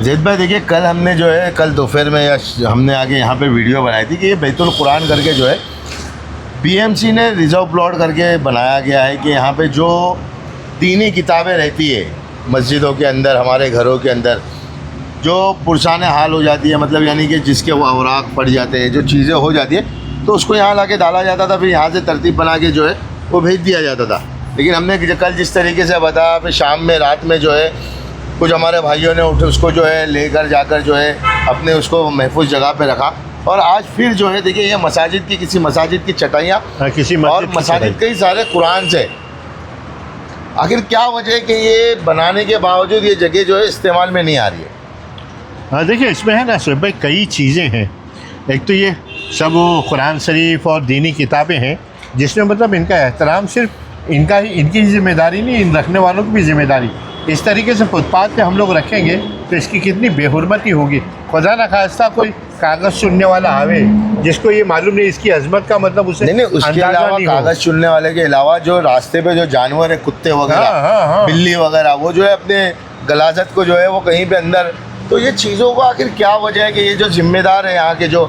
जैद भाई देखिए, कल हमने जो है कल दोपहर में या हमने आगे यहाँ पे वीडियो बनाई थी कि ये बैतुल कुरान करके जो है बीएमसी ने रिजर्व प्लॉट करके बनाया गया है कि यहाँ पे जो दीनी किताबें रहती है मस्जिदों के अंदर, हमारे घरों के अंदर जो पुरसान हाल हो जाती है, मतलब यानी कि जिसके वो अवराक पड़ जाते हैं, जो चीज़ें हो जाती है, तो उसको यहाँ ला के डाला जाता था, फिर यहाँ से तरतीब बना के जो है वो भेज दिया जाता था। लेकिन हमने कल जिस तरीके से बताया, फिर शाम में रात में जो है कुछ हमारे भाइयों ने उठ उसको जो है लेकर जाकर जो है अपने उसको महफूज जगह पे रखा। और आज फिर जो है देखिए, ये मसाजिद की किसी मसाजिद की चटाइयाँ और मसाजिद कई सारे कुरान से, आखिर क्या वजह है कि ये बनाने के बावजूद ये जगह जो है इस्तेमाल में नहीं आ रही है? हाँ देखिए, इसमें है ना शोएब भाई, कई चीज़ें हैं। एक तो ये सब कुरान शरीफ और दीनी किताबें हैं जिसमें मतलब इनका एहतराम सिर्फ इनकी जिम्मेदारी नहीं, इन रखने वालों की भी जिम्मेदारी। इस तरीके से फुटपाथ पे हम लोग रखेंगे तो इसकी कितनी बेहुरमती होगी। खुदा न खास्ता कोई कागज़ चुनने वाला आवे जिसको ये मालूम नहीं इसकी अजमत का मतलब उसे नहीं, उसके अलावा कागज़ चुनने वाले के अलावा जो रास्ते पे जो जानवर है, कुत्ते वगैरह, बिल्ली वगैरह, वो जो है अपने गलाजत को जो है वो कहीं पे अंदर, तो ये चीज़ों को आखिर क्या वजह है कि ये जो जिम्मेदार है यहाँ के जो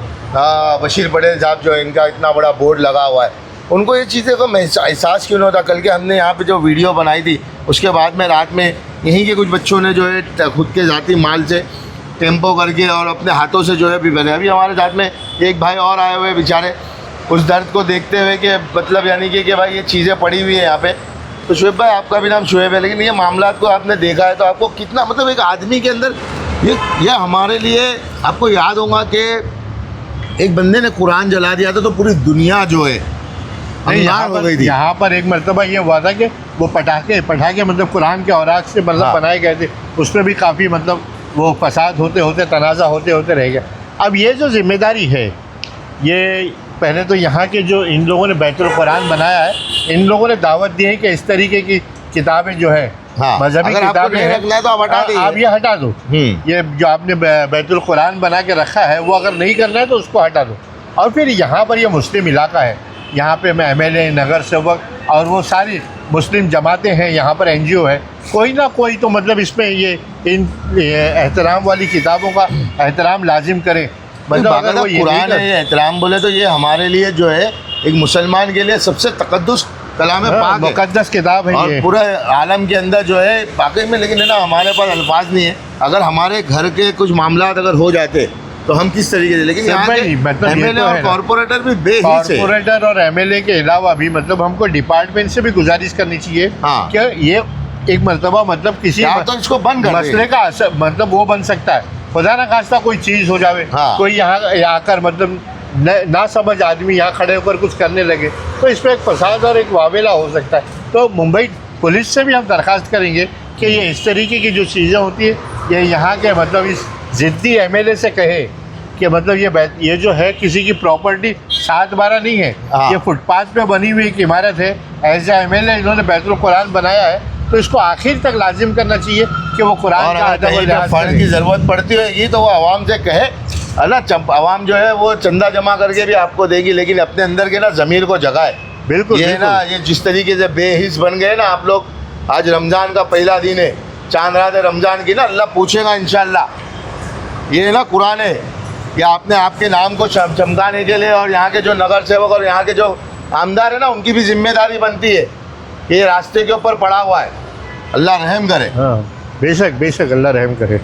बशीर पटेल साहब जो है, इनका इतना बड़ा बोर्ड लगा हुआ है, उनको ये चीज़ें का एहसास क्यों नहीं होता? कल के हमने यहाँ पे जो वीडियो बनाई थी उसके बाद में रात में यहीं के कुछ बच्चों ने जो है खुद के ज़ाती माल से टेम्पो करके और अपने हाथों से जो है भी बने। अभी हमारे साथ में एक भाई और आए हुए बेचारे, उस दर्द को देखते हुए कि मतलब यानी कि भाई ये चीज़ें पड़ी हुई है यहाँ पे। तो शुएब भाई, आपका भी नाम शुएब है, लेकिन ये मामला को आपने देखा है तो आपको कितना मतलब एक आदमी के अंदर ये हमारे लिए, आपको याद होगा कि एक बंदे ने कुरान जला दिया था तो पूरी दुनिया जो है अंगार हो गई थी। यहाँ पर एक मरतबा ये हुआ था कि वो पटाखे मतलब कुरान के औराक से मतलब बनाए गए थे, उसमें भी काफ़ी मतलब वो फसाद होते होते, तनाज़ा होते होते रह गया। अब ये जो जिम्मेदारी है, ये पहले तो यहाँ के जो इन लोगों ने बैतुल कुरान बनाया है, इन लोगों ने दावत दी है कि इस तरीके की किताबें जो है मजहबी किताबें हैं तो आप ये हटा दो। ये जो आपने बैतुल कुरान बना के रखा है वो अगर नहीं करना है तो उसको हटा दो। और फिर यहाँ पर ये मुस्लिम इलाका है, यहाँ पे मैं एमएलए, नगर सेवक और वो सारी मुस्लिम जमातें हैं, यहाँ पर एनजीओ है, कोई ना कोई तो मतलब इसमें ये इन एहतराम वाली किताबों का एहतराम लाजिम करे। मतलब अगर वो कुरान है, ये एहतराम बोले तो ये हमारे लिए जो है एक मुसलमान के लिए सबसे तकद्दुस कलाम पाक है, मुक़द्दस किताब है और ये पूरे आलम के अंदर जो है वाकई में। लेकिन है ना, हमारे पास अल्फाज नहीं है। अगर हमारे घर के कुछ मामला अगर हो जाते तो हम किस तरीके से, लेकिन यहाँ के एमएलए और कॉर्पोरेटर भी कॉर्पोरेटर और एमएलए के अलावा भी मतलब हमको डिपार्टमेंट से भी गुजारिश करनी चाहिए कि ये एक मरतबा मतलब किसी तो इसको बंद कर मसले का मतलब वो बन सकता है, खुदा न खास्ता कोई चीज़ हो जावे, कोई यहाँ आकर मतलब ना समझ आदमी यहाँ खड़े होकर कुछ करने लगे तो इस पर एक फसाद और एक वावेला हो सकता है। तो मुंबई पुलिस से भी हम दरख्वास्त करेंगे कि ये इस तरीके की जो चीज़ें होती है, ये यहाँ के मतलब इस ज़िद्दी एमएलए से कहे कि मतलब ये जो है किसी की प्रॉपर्टी 7/12 नहीं है, ये फुटपाथ पे बनी हुई एक इमारत है। एज ए एमएलए इन्होंने बैतुल कुरान बनाया है तो इसको आखिर तक लाजिम करना चाहिए कि वो कुरान का फंड की ज़रूरत पड़ती होगी तो वो आवाम से कहे, है ना। आवाम जो है वो चंदा जमा करके भी आपको देगी, लेकिन अपने अंदर के ना ज़मीर को जगाए। बिल्कुल ये ना, ये जिस तरीके से बेहिस बन गए ना आप लोग। आज रमज़ान का पहला दिन है, चांद रात है रमज़ान की ना, अल्लाह पूछेगा इंशाअल्लाह। ये ना कुरान है, ये आपने आपके नाम को चमकाने के लिए और यहाँ के जो नगर सेवक और यहाँ के जो आमदार है ना, उनकी भी जिम्मेदारी बनती है। ये रास्ते के ऊपर पड़ा हुआ है, अल्लाह रहम करे। बेशक बेशक अल्लाह रहम करे।